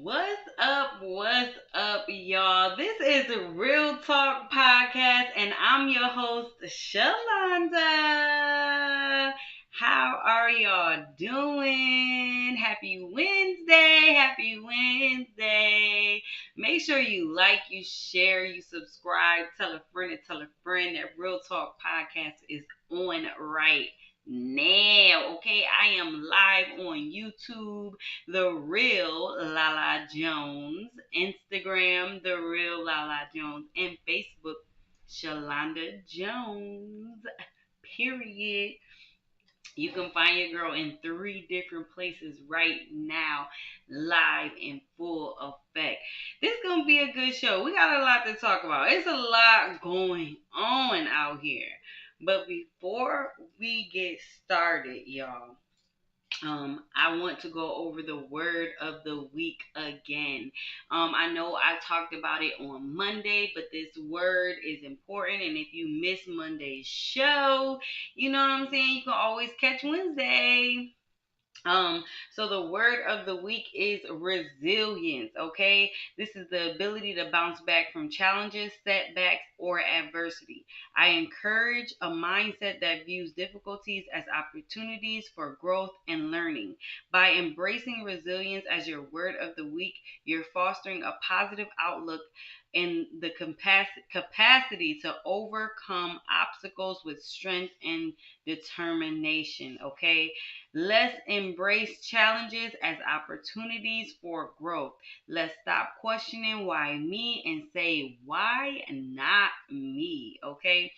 What's up, y'all? This is a Real Talk Podcast, and I'm your host, Shalonda. How are y'all doing? Happy Wednesday! Happy Wednesday! Make sure you like, you share, you subscribe, tell a friend, and tell a friend that Real Talk Podcast is on right now. Okay, I am live on YouTube, The Real Lala Jones, Instagram, The Real Lala Jones, and Facebook, Shalonda Jones. Period. You can find your girl in 3 different places right now, live in full effect. This is gonna be a good show. We got a lot to talk about. It's a lot going on out here. But before we get started, y'all, I want to go over the word of the week again. I know I talked about it on Monday, but this word is important. And if you miss Monday's show, you know what I'm saying? You can always catch Wednesday. So the word of the week is resilience, okay? This is the ability to bounce back from challenges, setbacks, or adversity. I encourage a mindset that views difficulties as opportunities for growth and learning. By embracing resilience as your word of the week, you're fostering a positive outlook and the capacity to overcome obstacles with strength and determination, okay? Let's embrace challenges as opportunities for growth. Let's stop questioning why me and say, why not me? Okay?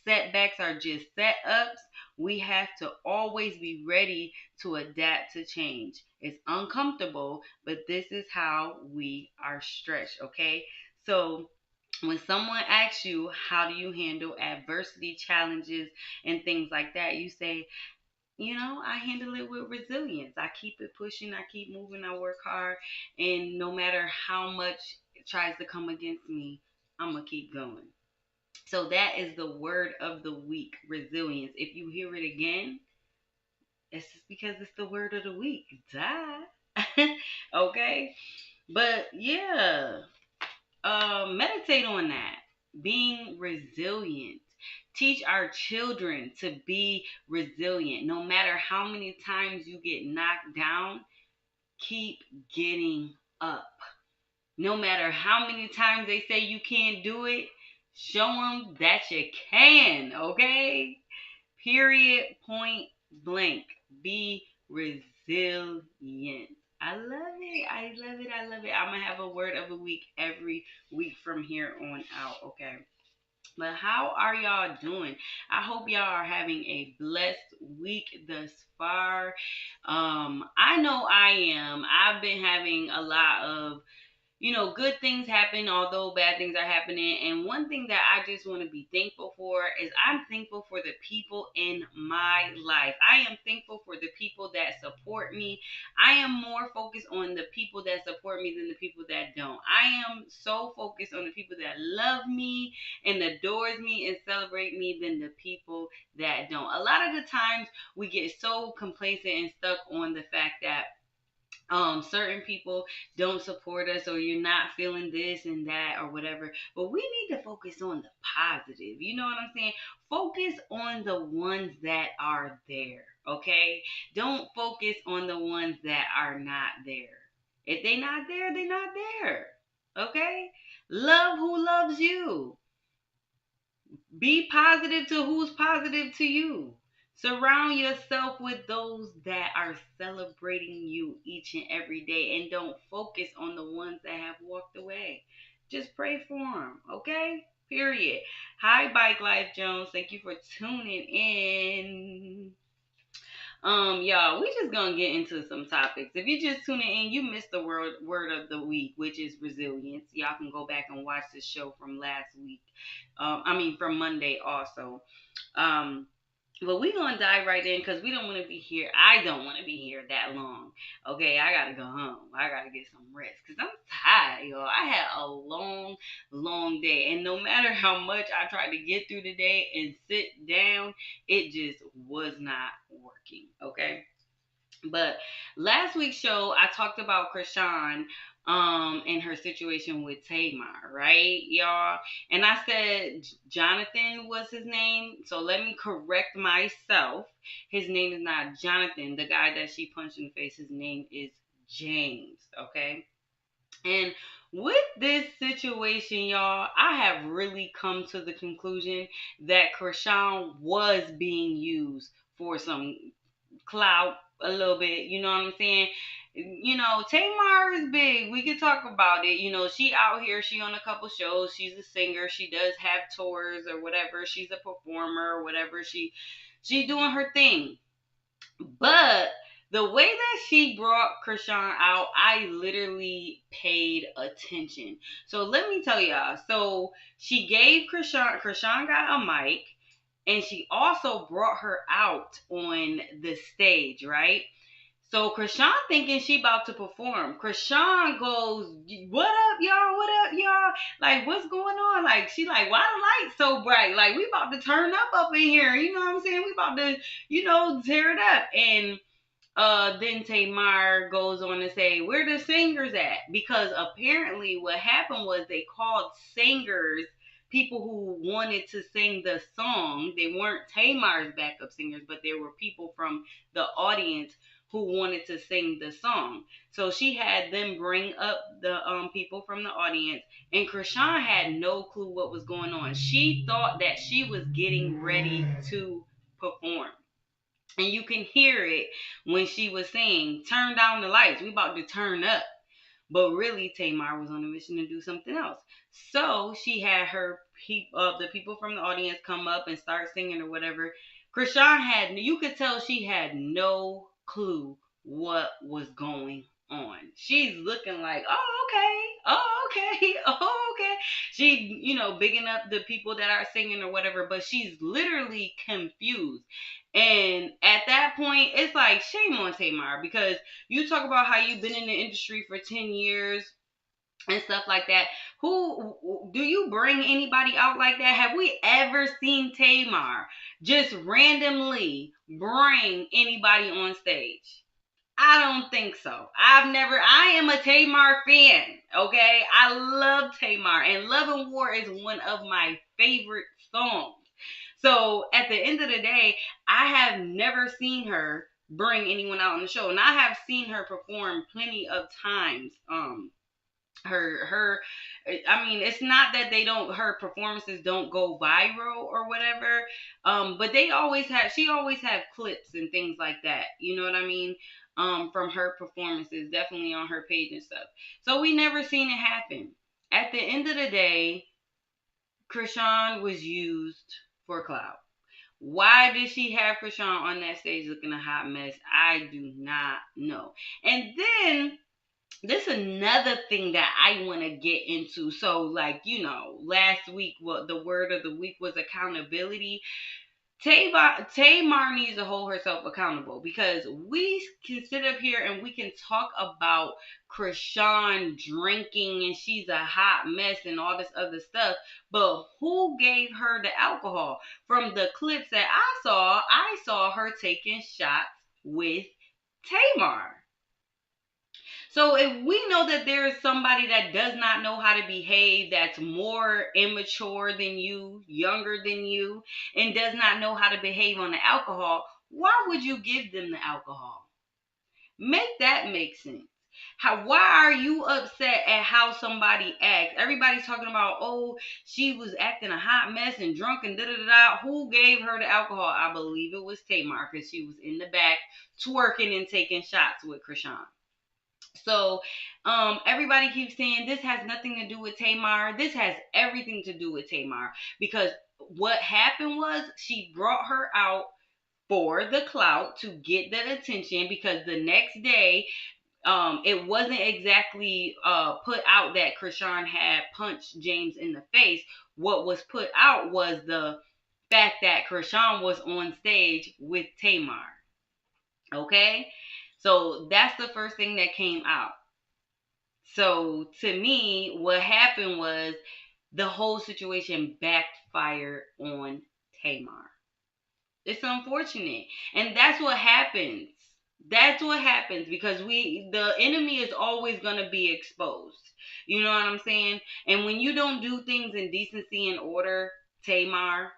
Setbacks are just setups. We have to always be ready to adapt to change. It's uncomfortable, but this is how we are stretched. Okay? So, when someone asks you, how do you handle adversity, challenges, and things like that, you say, I handle it with resilience. I keep it pushing, I keep moving, I work hard, and no matter how much it tries to come against me, I'm going to keep going. So that is the word of the week, resilience. If you hear it again, it's just because it's the word of the week. Duh. Okay? But yeah, meditate on that. Being resilient. Teach our children to be resilient. No matter how many times you get knocked down, keep getting up. No matter how many times they say you can't do it, show them that you can, okay? Period, point blank. Be resilient. I love it. I love it. I love it. I'm going to have a word of the week every week from here on out, okay? But how are y'all doing? I hope y'all are having a blessed week thus far. I know I am. I've been having a lot of good things happen, although bad things are happening. And one thing that I just want to be thankful for is I'm thankful for the people in my life. I am thankful for the people that support me. I am more focused on the people that support me than the people that don't. I am so focused on the people that love me and adores me and celebrate me than the people that don't. A lot of the times we get so complacent and stuck on the fact that certain people don't support us, or you're not feeling this and that or whatever, but we need to focus on the positive. You know what I'm saying? Focus on the ones that are there. Okay, don't focus on the ones that are not there. If they not there, they not there. Okay, love who loves you. Be positive to who's positive to you. Surround yourself with those that are celebrating you each and every day, and don't focus on the ones that have walked away. Just pray for them, okay? Period. Hi, Bike Life Jones. Thank you for tuning in. Y'all, we just gonna get into some topics. If you just tuning in, you missed the word of the week, which is resilience. Y'all can go back and watch the show from last week. From Monday also. Um, but we gonna dive right in because we don't want to be here. I don't want to be here that long. Okay, I gotta go home. I gotta get some rest because I'm tired, y'all. I had a long, long day, and no matter how much I tried to get through the day and sit down, it just was not working. Okay. But last week's show, I talked about Chrisean in her situation with Tamar, right, y'all? And I said Jonathan was his name, so let me correct myself. His name is not Jonathan, the guy that she punched in the face. His name is James, okay? And with this situation, y'all, I have really come to the conclusion that Chrisean was being used for some clout a little bit. You know what I'm saying? You know, Tamar is big. We could talk about it. You know, she out here. She on a couple shows. She's a singer. She does have tours or whatever. She's a performer or whatever. She doing her thing. But the way that she brought Chrisean out, I literally paid attention. So let me tell y'all. So she gave Chrisean got a mic, and she also brought her out on the stage, right? So Chrisean thinking she about to perform. Chrisean goes, "What up, y'all? What up, y'all? Like, what's going on?" Like, she like, "Why the lights so bright? Like, we about to turn up in here. You know what I'm saying? We about to, tear it up." And then Tamar goes on to say, "Where the singers at?" Because apparently what happened was they called singers people who wanted to sing the song. They weren't Tamar's backup singers, but there were people from the audience who wanted to sing the song. So she had them bring up the people from the audience, and Chrisean had no clue what was going on. She thought that she was getting ready to perform. And you can hear it when she was saying, "Turn down the lights. We about to turn up." But really, Tamar was on a mission to do something else. So she had the people from the audience come up and start singing or whatever. You could tell she had no clue what was going on. She's looking like, "Oh, okay. Oh, okay. Oh, okay." She, bigging up the people that are singing or whatever, but she's literally confused. And at that point, it's like, shame on Tamar, because you talk about how you've been in the industry for 10 years and stuff like that. Who do you bring anybody out like that? Have we ever seen Tamar just randomly bring anybody on stage? I don't think so. I am a Tamar fan, okay? I love Tamar, and Love and War is one of my favorite songs. So at the end of the day, I have never seen her bring anyone out on the show. And I have seen her perform plenty of times. Her I mean, it's not that her performances don't go viral or whatever, but she always have clips and things like that, you know what I mean, from her performances, definitely on her page and stuff. So we never seen it happen. At the end of the day, Chrisean was used for clout. Why did she have Chrisean on that stage looking a hot mess? I do not know. And then this is another thing that I want to get into. So, like, last week, the word of the week was accountability. Tamar needs to hold herself accountable, because we can sit up here and we can talk about Chrisean drinking and she's a hot mess and all this other stuff, but who gave her the alcohol? From the clips that I saw her taking shots with Tamar. So if we know that there is somebody that does not know how to behave, that's more immature than you, younger than you, and does not know how to behave on the alcohol, why would you give them the alcohol? Make that make sense. Why are you upset at how somebody acts? Everybody's talking about, "Oh, she was acting a hot mess and drunk and da da da." Who gave her the alcohol? I believe it was Tamar, because she was in the back twerking and taking shots with Chrisean. So everybody keeps saying this has nothing to do with Tamar. This has everything to do with Tamar, because what happened was she brought her out for the clout, to get the attention, because the next day it wasn't exactly put out that Chrisean had punched James in the face. What was put out was the fact that Chrisean was on stage with Tamar. Okay? So that's the first thing that came out. So to me, what happened was the whole situation backfired on Tamar. It's unfortunate. And that's what happens. That's what happens because the enemy is always going to be exposed. You know what I'm saying? And when you don't do things in decency and order, Tamar,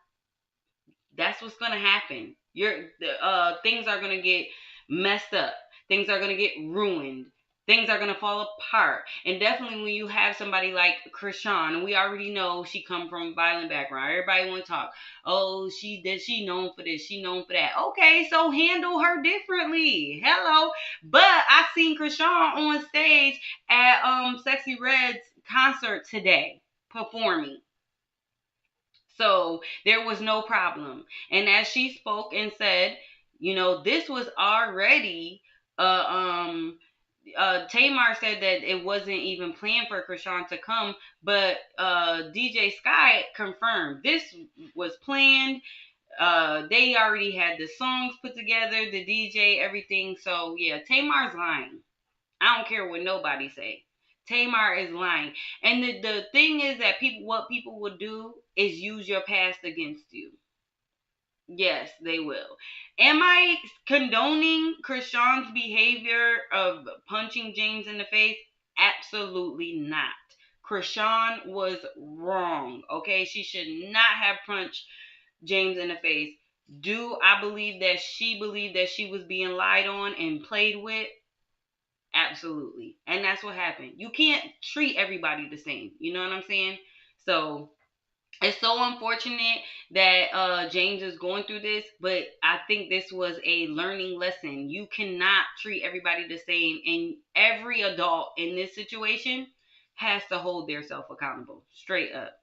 that's what's gonna happen. Things are gonna get messed up. Things are gonna get ruined. Things are gonna fall apart. And definitely when you have somebody like Chrisean, and we already know she come from a violent background. Everybody wanna talk. Oh, she known for this, she known for that. Okay, so handle her differently. Hello. But I seen Chrisean on stage at Sexy Red's concert today performing. So there was no problem. And as she spoke and said, this was already uh um Tamar said that it wasn't even planned for Chrisean to come, but DJ Sky confirmed this was planned. They already had the songs put together, the DJ, everything. So yeah, Tamar's lying. I don't care what nobody say. Tamar is lying. And the thing is that what people will do is use your past against you. Yes, they will. Am I condoning Chrisean's behavior of punching James in the face? Absolutely not. Chrisean was wrong. Okay, she should not have punched James in the face. Do I believe that she believed that she was being lied on and played with? Absolutely. And that's what happened. You can't treat everybody the same. You know what I'm saying? So it's so unfortunate that James is going through this, but I think this was a learning lesson. You cannot treat everybody the same, and every adult in this situation has to hold themselves accountable. Straight up.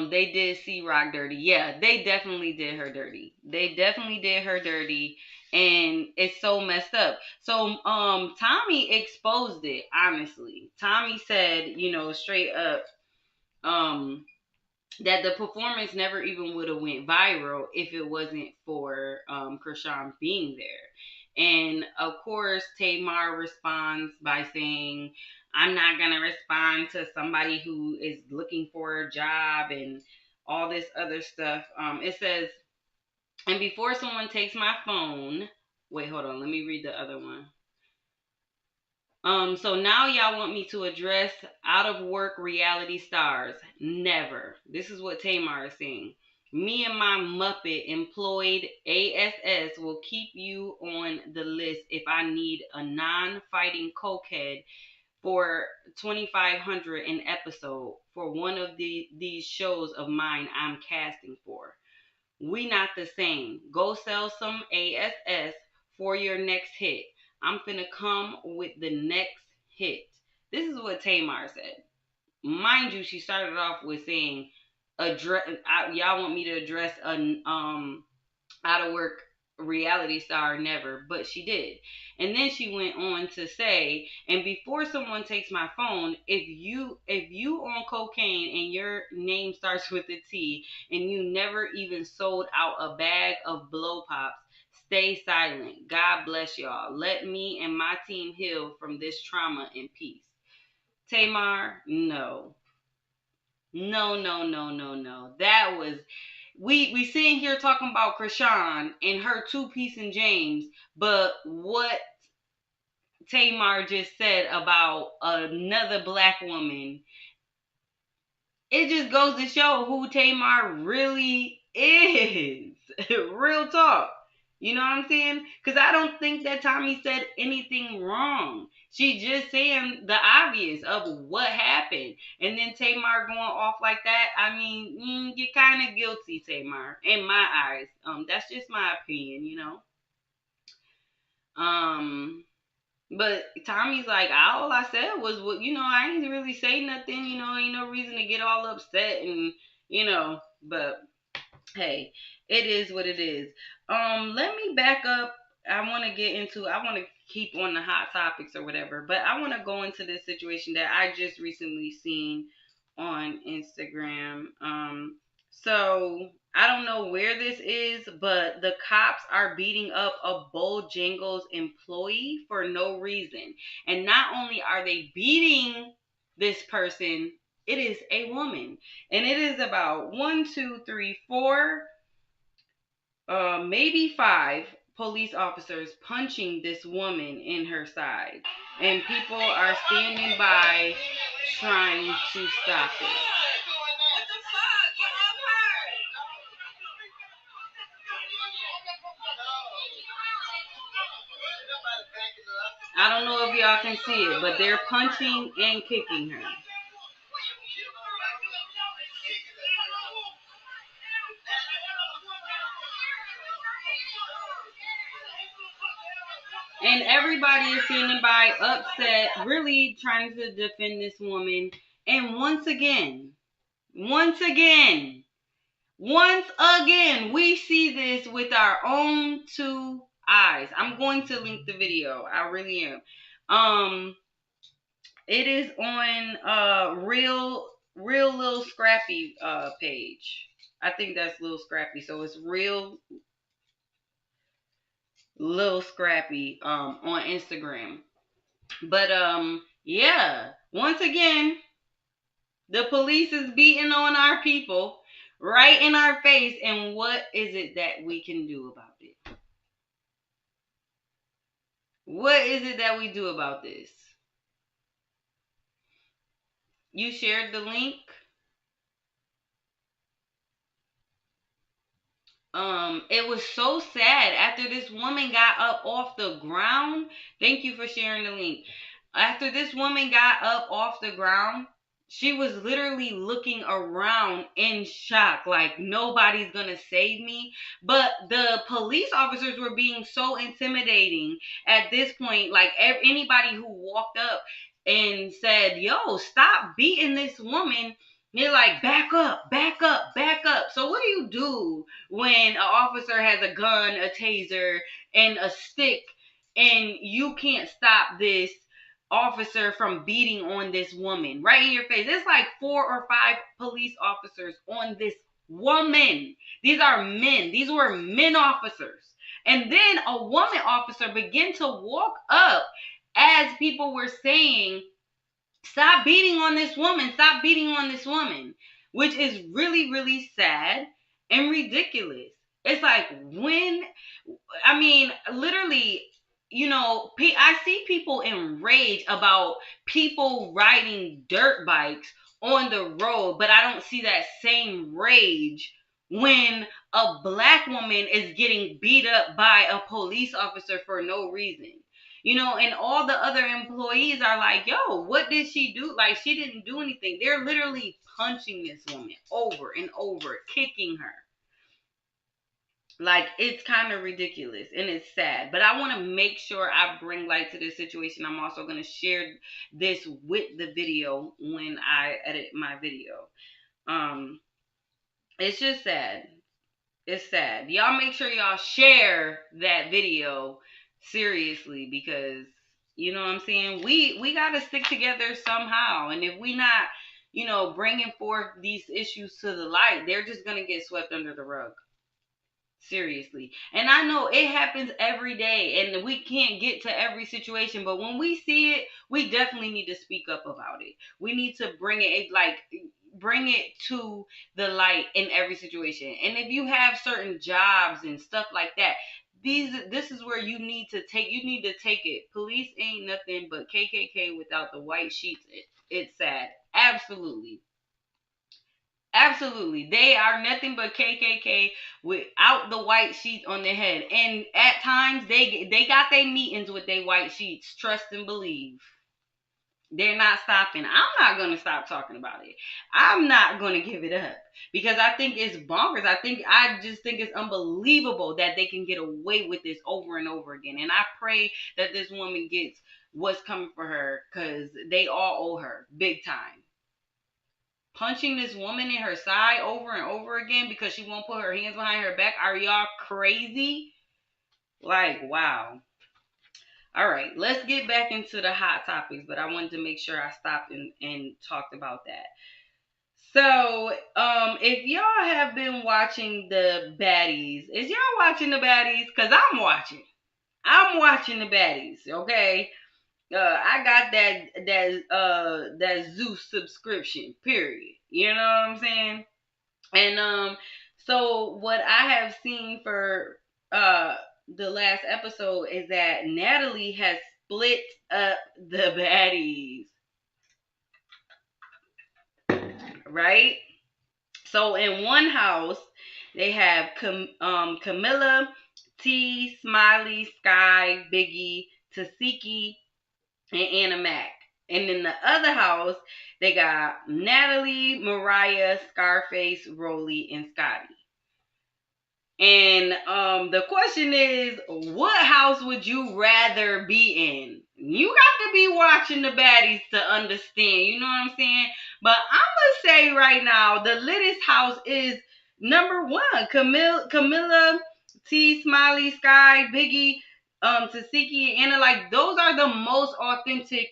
They did see Rock dirty. Yeah, they definitely did her dirty. They definitely did her dirty, and it's so messed up. So, Tommy exposed it. Honestly, Tommy said, straight up, um, that the performance never even would have went viral if it wasn't for Chrisean being there. And of course, Tamar responds by saying, "I'm not gonna respond to somebody who is looking for a job and all this other stuff." It says, "And before someone takes my phone, wait, hold on, let me read the other one." So now y'all want me to address out of work reality stars. Never. This is what Tamar is saying. Me and my Muppet employed ASS will keep you on the list if I need a non-fighting cokehead for 2,500 an episode for one of these shows of mine I'm casting for. We not the same. Go sell some ASS for your next hit. I'm finna come with the next hit. This is what Tamar said. Mind you, she started off with saying, y'all want me to address an out of work reality star? Never, but she did. And then she went on to say, and before someone takes my phone, if you on cocaine and your name starts with a T and you never even sold out a bag of blow pops, stay silent. God bless y'all. Let me and my team heal from this trauma in peace. Tamar, no. No, no, no, no, no. That was we sitting here talking about Chrisean and her two piece and James, but what Tamar just said about another black woman, it just goes to show who Tamar really is. Real talk. You know what I'm saying? Because I don't think that Tommy said anything wrong. She just saying the obvious of what happened. And then Tamar going off like that. I mean, you're kind of guilty, Tamar, in my eyes. That's just my opinion. Um, but Tommy's like, all I said was, well, I ain't really say nothing. Ain't no reason to get all upset and. But hey, it is what it is. Let me back up. I want to keep on the hot topics or whatever, but I want to go into this situation that I just recently seen on Instagram. So I don't know where this is, but the cops are beating up a Bojangles employee for no reason. And not only are they beating this person, it is a woman. And it is about one, two, three, four, maybe five police officers punching this woman in her side, and people are standing by trying to stop it. I don't know if y'all can see it, but they're punching and kicking her. And everybody is standing by, upset, really trying to defend this woman. And once again, we see this with our own two eyes. I'm going to link the video. I really am. It is on real Little Scrappy page. I think that's Little Scrappy. So it's Real Little Scrappy on Instagram. But yeah, once again, the police is beating on our people right in our face, and what is it that we can do about it? What is it that we do about this? You shared the link. It was so sad after this woman got up off the ground. Thank you for sharing the link. After this woman got up off the ground, she was literally looking around in shock, like nobody's gonna save me. But the police officers were being so intimidating at this point. Like anybody who walked up and said, "Yo, stop beating this woman," they're like, "Back up, back up, back up." So what do you do when an officer has a gun, a taser, and a stick, and you can't stop this officer from beating on this woman right in your face? There's like 4 or 5 police officers on this woman. These are men. These were men officers. And then a woman officer began to walk up as people were saying, "Stop beating on this woman. Stop beating on this woman," which is really, really sad and ridiculous. It's like literally, I see people enraged about people riding dirt bikes on the road, but I don't see that same rage when a black woman is getting beat up by a police officer for no reason. And all the other employees are like, "Yo, what did she do? Like, she didn't do anything." They're literally punching this woman over and over, kicking her. Like, it's kind of ridiculous and it's sad. But I want to make sure I bring light to this situation. I'm also going to share this with the video when I edit my video. It's just sad. It's sad. Y'all make sure y'all share that video seriously, because you know what I'm saying? We got to stick together somehow. And if we not, bringing forth these issues to the light, they're just going to get swept under the rug. Seriously. And I know it happens every day and we can't get to every situation, but when we see it, we definitely need to speak up about it. We need to bring it to the light in every situation. And if you have certain jobs and stuff like that, this is where you need to take it. Police ain't nothing but KKK without the white sheets. It's sad. Absolutely. Absolutely. They are nothing but KKK without the white sheets on their head. And at times they got their meetings with their white sheets. Trust and believe. They're not stopping. I'm not going to stop talking about it. I'm not going to give it up because I think it's bonkers. I just think it's unbelievable that they can get away with this over and over again. And I pray that this woman gets what's coming for her, because they all owe her big time. Punching this woman in her side over and over again because she won't put her hands behind her back. Are y'all crazy? Like, wow. All right, let's get back into the hot topics, but I wanted to make sure I stopped and talked about that. So, if y'all have been watching the baddies, is y'all watching the baddies? Because I'm watching. I'm watching the baddies, okay? I got that Zeus subscription, period. You know what I'm saying? And so what I have seen for the last episode is that Natalie has split up the baddies, right? So in one house, they have Camilla, T, Smiley, Sky, Biggie, Tasiki, and Anna Mac. And in the other house, they got Natalie, Mariah, Scarface, Rolly, and Scotty. And the question is, what house would you rather be in? You got to be watching the baddies to understand. You know what I'm saying? But I'm gonna say right now, the littest house is number one. Camilla, T, Smiley, Sky, Biggie, Tasiki, and Anna. Like those are the most authentic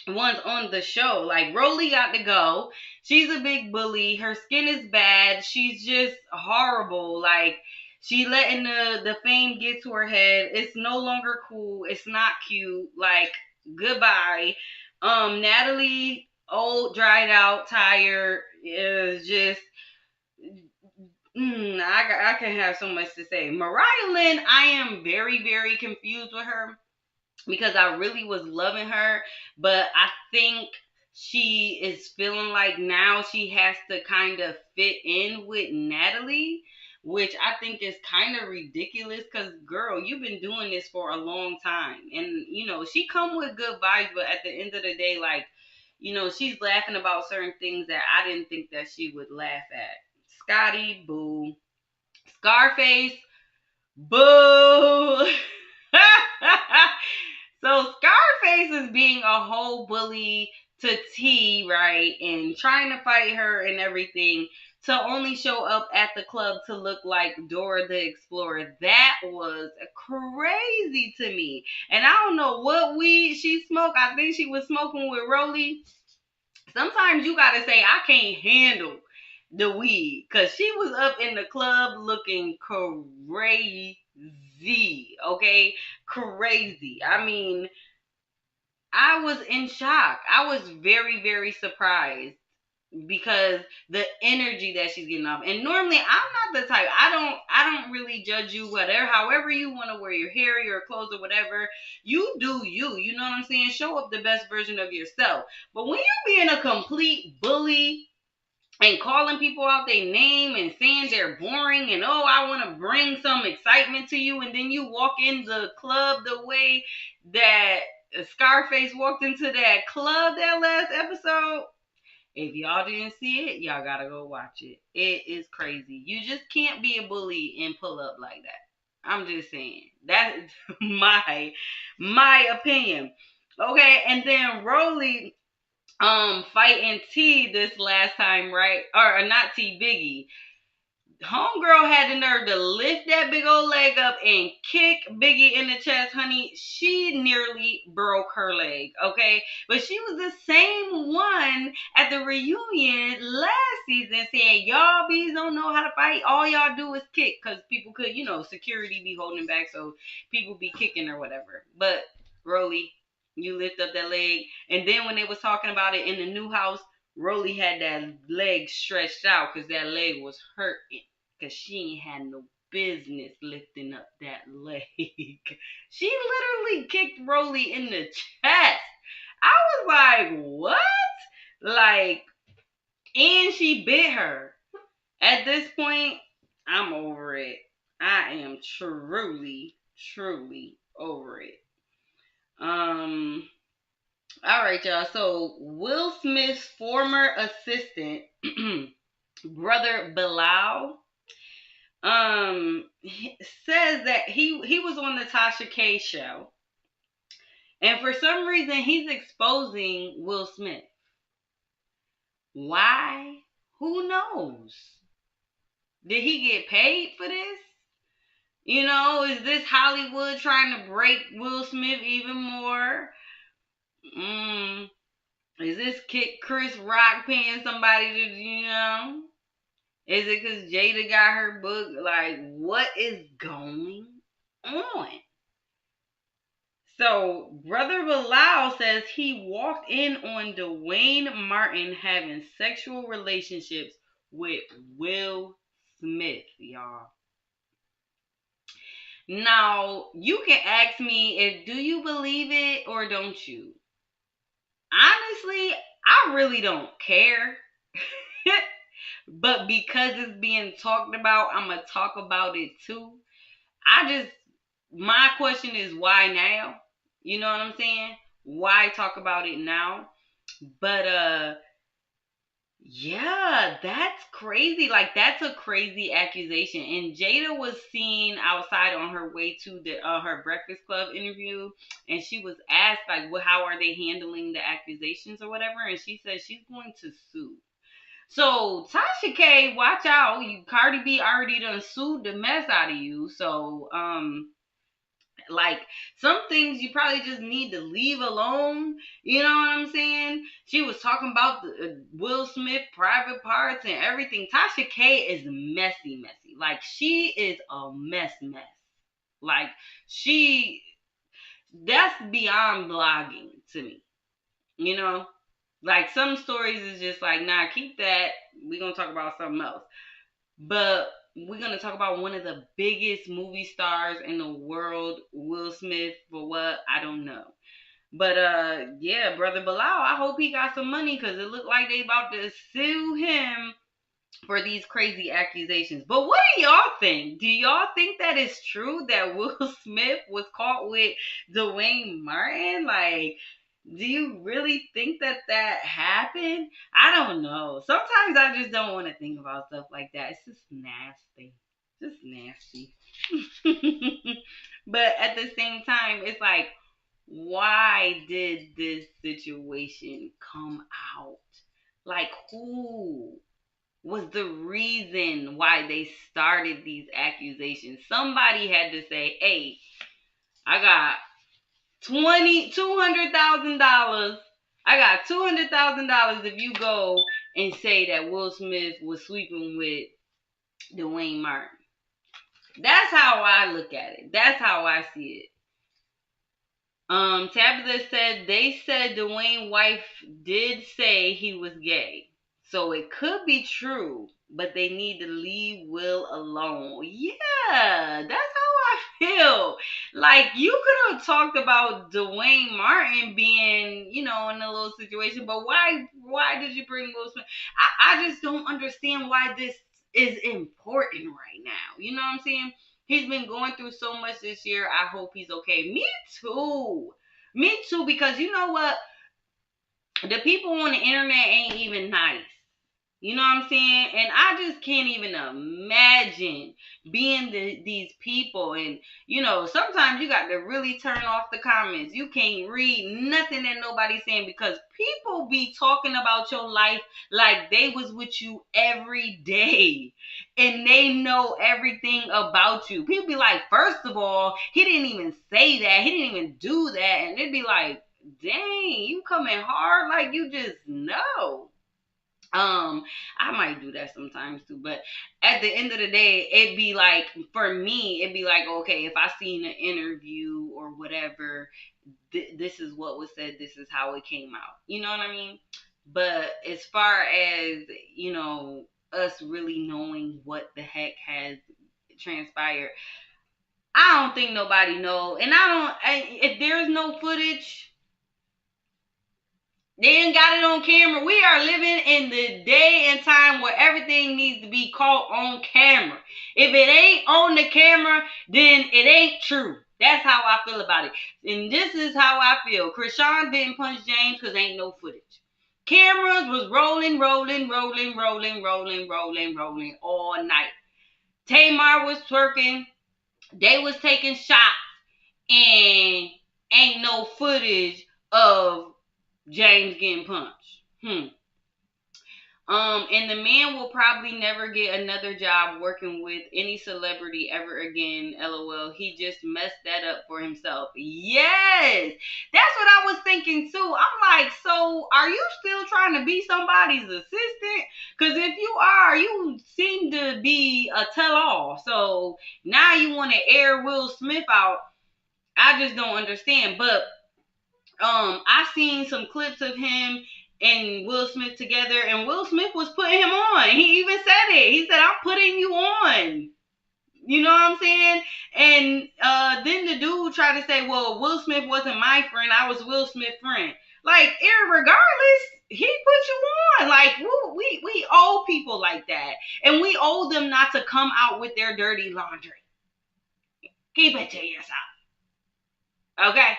ones on the show. Like Rolly got to go. She's a big bully. Her skin is bad. She's just horrible. Like she letting the fame get to her head. It's no longer cool. It's not cute. Like goodbye. Natalie, old, dried out, tired, is just I can have so much to say. Mariah Lynn, I am very, very confused with her because I really was loving her, but I think she is feeling like now she has to kind of fit in with Natalie, which I think is kind of ridiculous because girl, you've been doing this for a long time, and you know she come with good vibes, but at the end of the day, like you know she's laughing about certain things that I didn't think that she would laugh at. Scotty, boo. Scarface, boo. So Scarface is being a whole bully to T, right? And trying to fight her and everything to only show up at the club to look like Dora the Explorer. That was crazy to me. And I don't know what weed she smoked. I think she was smoking with Rolly. Sometimes you gotta say, I can't handle the weed. Cause she was up in the club looking crazy. Okay? Crazy. I mean, I was in shock. I was very, very surprised because the energy that she's getting off. And normally I'm not the type. I don't really judge you, whatever, however you want to wear your hair, your clothes, or whatever. You do you. You know what I'm saying? Show up the best version of yourself. But when you're being a complete bully and calling people out their name and saying they're boring and oh, I want to bring some excitement to you, and then you walk in the club the way that Scarface walked into that club that last episode. If y'all didn't see it, y'all gotta go watch it. It is crazy. You just can't be a bully and pull up like that. I'm just saying. That's my opinion. Okay, and then Rolly fighting T this last time, right? Or not T, Biggie. Homegirl had the nerve to lift that big old leg up and kick Biggie in the chest, honey. She nearly broke her leg, okay? But she was the same one at the reunion last season saying, y'all bees don't know how to fight. All y'all do is kick. Because people could, you know, security be holding back, so people be kicking or whatever. But, Rolly, you lift up that leg. And then when they was talking about it in the new house, Rolly had that leg stretched out because that leg was hurting. Because she ain't had no business lifting up that leg. She literally kicked Rolly in the chest. I was like, what? Like, and she bit her. At this point, I'm over it. I am truly, truly over it. All right, y'all. So Will Smith's former assistant, brother Bilal, says that he was on the Tasha K show, and for some reason he's exposing Will Smith. Why? Who knows? Did he get paid for this? You know, is this Hollywood trying to break Will Smith even more? Is this kid Chris Rock paying somebody to, you know? Is it because Jada got her book? Like, what is going on? So, Brother Bilal says he walked in on Dwayne Martin having sexual relationships with Will Smith, y'all. Now, you can ask me if do you believe it or don't you? Honestly, I really don't care. But because it's being talked about, I'm going to talk about it too. My question is why now? You know what I'm saying? Why talk about it now? But yeah, that's crazy. Like that's a crazy accusation. And Jada was seen outside on her way to the her Breakfast Club interview, and she was asked like, "Well, how are they handling the accusations or whatever?" And she said she's going to sue. So Tasha K, watch out! You Cardi B already done sued the mess out of you. So like some things you probably just need to leave alone. You know what I'm saying? She was talking about the, Will Smith private parts and everything. Tasha K is messy. Like she is a mess. Like she, that's beyond blogging to me. You know, like some stories is just like, nah, keep that. We're gonna talk about something else. But we're gonna talk about one of the biggest movie stars in the world, Will Smith. For what? I don't know. But yeah, brother Bilal, I hope he got some money because it looked like they about to sue him for these crazy accusations. But what do y'all think? Do y'all think that it's true that Will Smith was caught with Dwayne Martin? Like, do you really think that that happened? I don't know. Sometimes I just don't want to think about stuff like that. It's just nasty. Just nasty. But at the same time, it's like, why did this situation come out? Like, who was the reason why they started these accusations? Somebody had to say, hey, I got $200,000. I got $200,000 if you go and say that Will Smith was sleeping with Dwayne Martin. That's how I look at it. That's how I see it. Tabitha said they said Dwayne's wife did say he was gay. So it could be true, but they need to leave Will alone. Yeah, that's how I feel. Like you could have talked about Dwayne Martin being, you know, in a little situation, but why did you bring Will Smith? I just don't understand why this is important right now. You know what I'm saying? He's been going through so much this year. I hope he's okay. Me too. Me too, because you know what? The people on the internet ain't even nice. You know what I'm saying? And I just can't even imagine being these people. And, you know, sometimes you got to really turn off the comments. You can't read nothing that nobody's saying because people be talking about your life like they was with you every day. And they know everything about you. People be like, first of all, he didn't even say that. He didn't even do that. And they'd be like, dang, you coming hard like you just know. I might do that sometimes too, but at the end of the day, it'd be like for me, it'd be like, okay, if I seen an interview or whatever, this is what was said, this is how it came out. You know what I mean? But as far as, you know, us really knowing what the heck has transpired, I don't think nobody know. And if there's no footage, they ain't got it on camera. We are living in the day and time where everything needs to be caught on camera. If it ain't on the camera, then it ain't true. That's how I feel about it. And this is how I feel. Chrisean didn't punch James because ain't no footage. Cameras was rolling all night. Tamar was twerking. They was taking shots. And ain't no footage of James getting punched. And the man will probably never get another job working with any celebrity ever again. LOL. He just messed that up for himself. Yes, that's what I was thinking too. I'm like, so are you still trying to be somebody's assistant? Because if you are, you seem to be a tell-all. So now you want to air Will Smith out. I just don't understand. But I seen some clips of him and Will Smith together, and Will Smith was putting him on. He even said it. He said, "I'm putting you on." You know what I'm saying? And then the dude tried to say, well, Will Smith wasn't my friend. I was Will Smith's friend. Like, irregardless, he put you on. Like, we owe people like that. And we owe them not to come out with their dirty laundry. Keep it to yourself. Okay?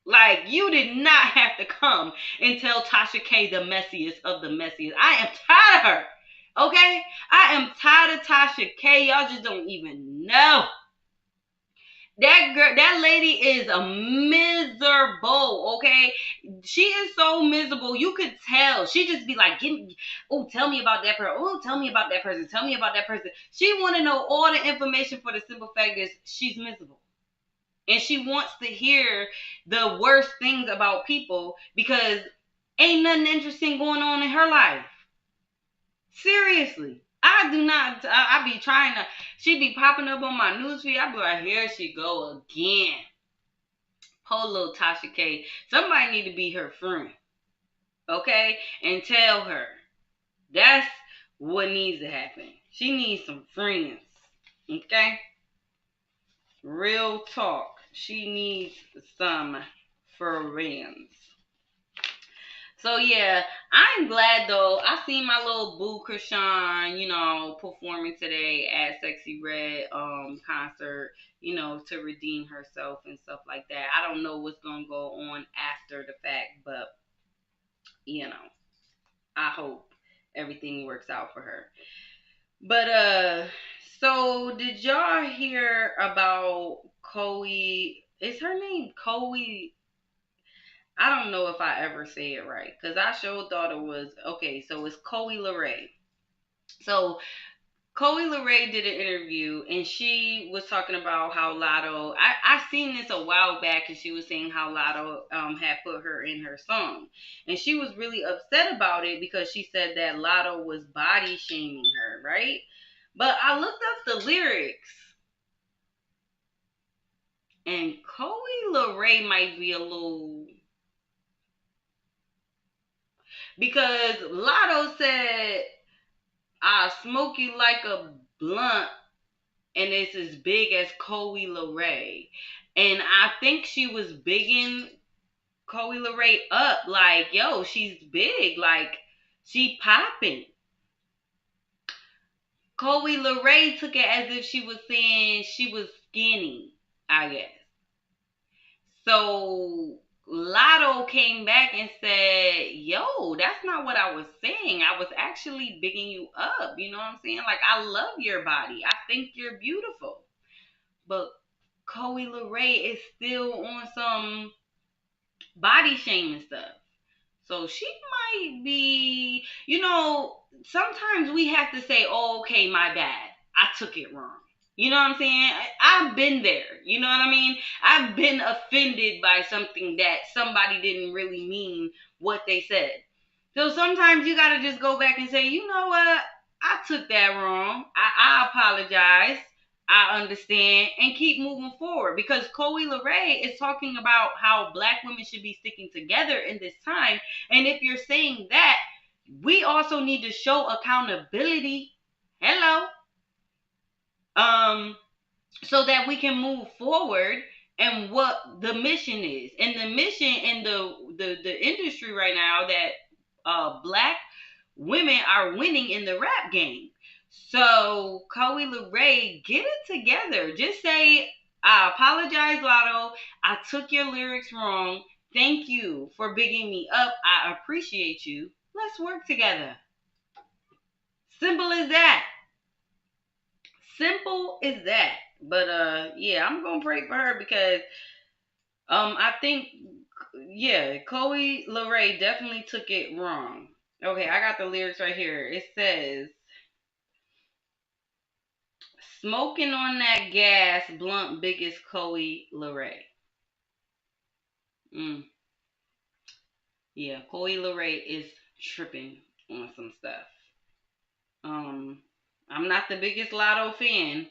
Like, you did not have to come and tell Tasha K the messiest of the messiest. I am tired of her. Okay? I am tired of Tasha K. Y'all just don't even know. That girl, that lady is a miserable, okay? She is so miserable. You could tell. She just be like, "Give me, oh, tell me about that person. Oh, tell me about that person. Tell me about that person." She want to know all the information for the simple fact is she's miserable. And she wants to hear the worst things about people because ain't nothing interesting going on in her life. Seriously. I do not. I be trying to. She be popping up on my newsfeed. I be like, here she go again. Poor little Tasha K. Somebody need to be her friend, okay, and tell her that's what needs to happen. She needs some friends, okay. Real talk. She needs some friends. So yeah, I'm glad though. I seen my little boo Chrisean, performing today at Sexy Red concert, to redeem herself and stuff like that. I don't know what's gonna go on after the fact, but you know, I hope everything works out for her. But so did y'all hear about Coe? Is her name Coe? I don't know if I ever say it right because I sure thought it was okay. So it's Coe Leray. So Coe Leray did an interview and she was talking about how Lotto. I seen this a while back and she was saying how Lotto had put her in her song, and she was really upset about it because she said that Lotto was body shaming her, right? But I looked up the lyrics and Coe Leray might be a little. Because Lotto said, I smoke you like a blunt and it's as big as Coe Leray. And I think she was bigging Coe Leray up like, yo, she's big. Like, she popping. Coe Leray took it as if she was saying she was skinny, I guess. So Lotto came back and said, yo, that's not what I was saying. I was actually bigging you up. You know what I'm saying? Like, I love your body. I think you're beautiful. But Coe Leray is still on some body shaming stuff. So she might be, sometimes we have to say, oh, okay, my bad. I took it wrong. You know what I'm saying? I've been there. You know what I mean? I've been offended by something that somebody didn't really mean what they said. So sometimes you got to just go back and say, you know what? I took that wrong. I apologize. I understand and keep moving forward because Coe Leray is talking about how black women should be sticking together in this time. And if you're saying that, we also need to show accountability. Hello. Um, so that we can move forward and what the mission is. And the mission in the industry right now that black women are winning in the rap game. So Coe Leray, get it together. Just say, I apologize, Lotto. I took your lyrics wrong. Thank you for bigging me up. I appreciate you. Let's work together. Simple as that. Simple as that. But yeah, I'm gonna pray for her because I think yeah, Coe Leray definitely took it wrong. Okay, I got the lyrics right here. It says, smoking on that gas, blunt biggest Coe Leray. Yeah, Coe Leray is tripping on some stuff. I'm not the biggest Lotto fan,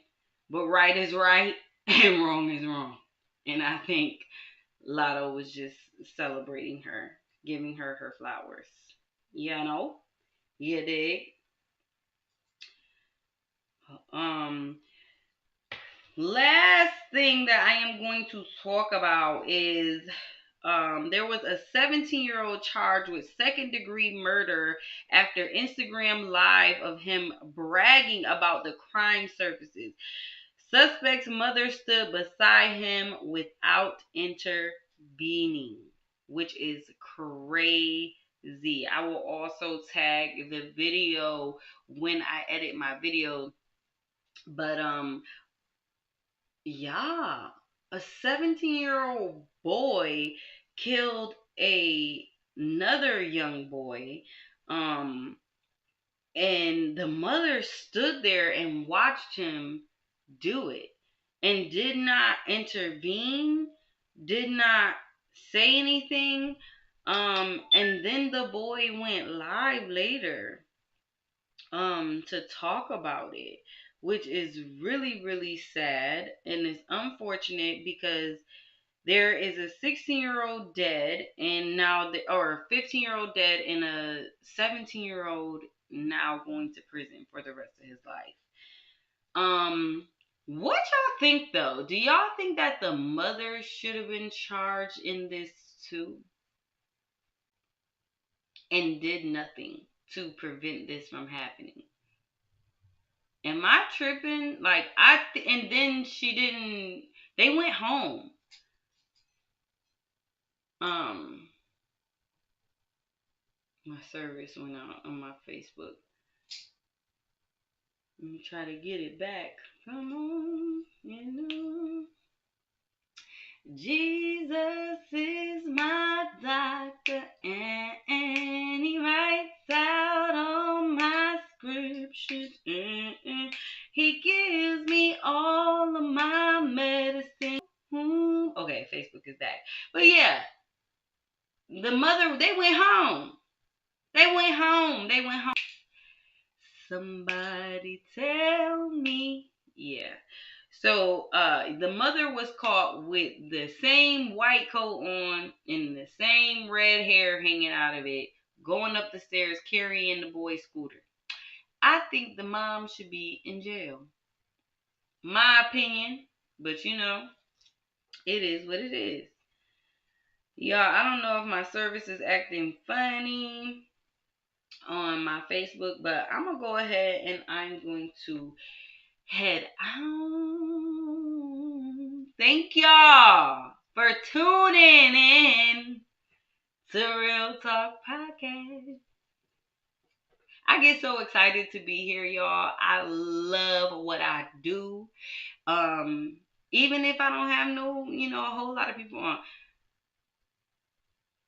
but right is right and wrong is wrong. And I think Lotto was just celebrating her, giving her her flowers. You know? You dig? Um, Last thing that I am going to talk about is there was a 17-year-old charged with second degree murder after Instagram live of him bragging about the crime surfaces. Suspect's mother stood beside him without intervening, which is crazy. I will also tag the video when I edit my video. But yeah, a 17-year-old boy killed another young boy. Um and the mother stood there and watched him do it and did not intervene, did not say anything. And then the boy went live later to talk about it, which is really, really sad, and it's unfortunate because there is a 16-year-old dead, and now or a 15-year-old dead, and a 17-year-old now going to prison for the rest of his life. What y'all think though? Do y'all think that the mother should have been charged in this too, and did nothing to prevent this from happening? Am I tripping? Like and then she didn't. They went home. Um, my service went out on my Facebook. Let me try to get it back. Come on, you know. Jesus is my doctor, and he writes out all my scriptures. He gives me all of my medicine. Okay, Facebook is back. But yeah, the mother, they went home. They went home. They went home. Somebody tell me. Yeah. So the mother was caught with the same white coat on and the same red hair hanging out of it, going up the stairs carrying the boy's scooter. I think the mom should be in jail. My opinion, but you know, it is what it is. Y'all, I don't know if my service is acting funny on my Facebook, but I'm gonna go ahead and I'm going to head out. Thank y'all for tuning in to Real Talk Podcast. I get so excited to be here, y'all. I love what I do. Um, Even if I don't have no, a whole lot of people on.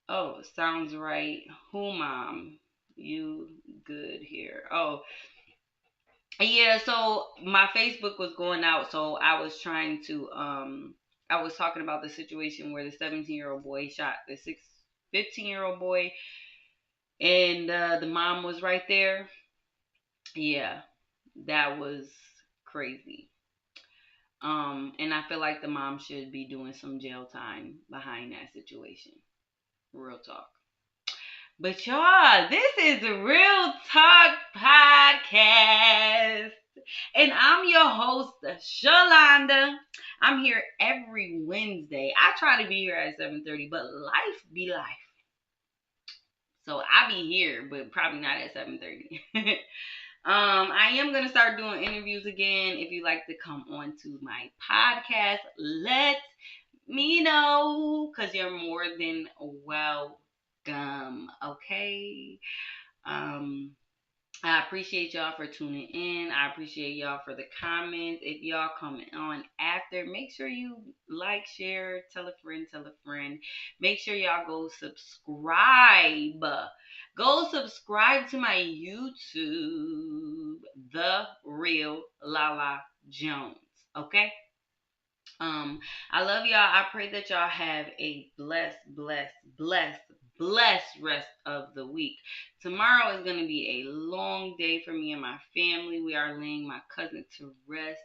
Oh, sounds right. Who mom? You good here. Oh, yeah, so my Facebook was going out, so I was trying to I was talking about the situation where the 17-year-old boy shot the 15-year-old boy, and the mom was right there. Yeah, that was crazy. And I feel like the mom should be doing some jail time behind that situation. Real talk. But y'all, this is a Real Talk Podcast. And I'm your host, Shalonda. I'm here every Wednesday. I try to be here at 7:30, but life be life. So I be here, but probably not at 7:30. I am gonna start doing interviews again. If you'd like to come on to my podcast, let me know, because you're more than welcome. Okay. Um I appreciate y'all for tuning in. I appreciate y'all for the comments. If y'all comment on after, make sure you like, share, tell a friend, tell a friend. Make sure y'all go subscribe. Go subscribe to my YouTube, The Real Lala Jones. Okay? I love y'all. I pray that y'all have a blessed rest of the week. Tomorrow is going to be a long day for me and my family. We are laying my cousin to rest.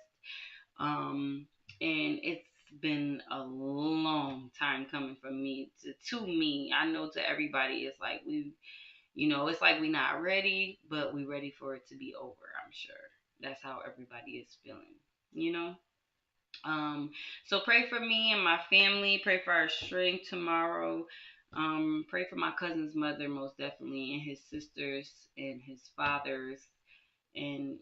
And it's been a long time coming from me to me. I know to everybody it's like it's like we not ready, but we ready for it to be over, I'm sure. That's how everybody is feeling, you know? Um, so pray for me and my family. Pray for our strength tomorrow. Pray for my cousin's mother, most definitely, and his sisters and his fathers, and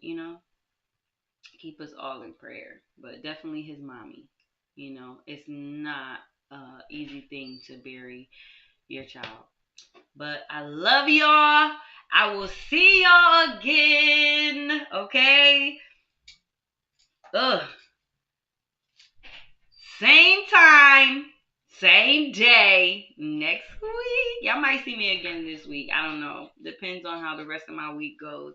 keep us all in prayer. But definitely his mommy. It's not a easy thing to bury your child. But I love y'all. I will see y'all again. Okay. Ugh. Same time, same day next week. Y'all might see me again this week. I don't know. Depends on how the rest of my week goes.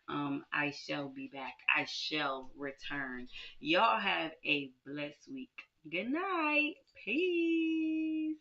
I shall be back. I shall return. Y'all have a blessed week. Good night. Peace.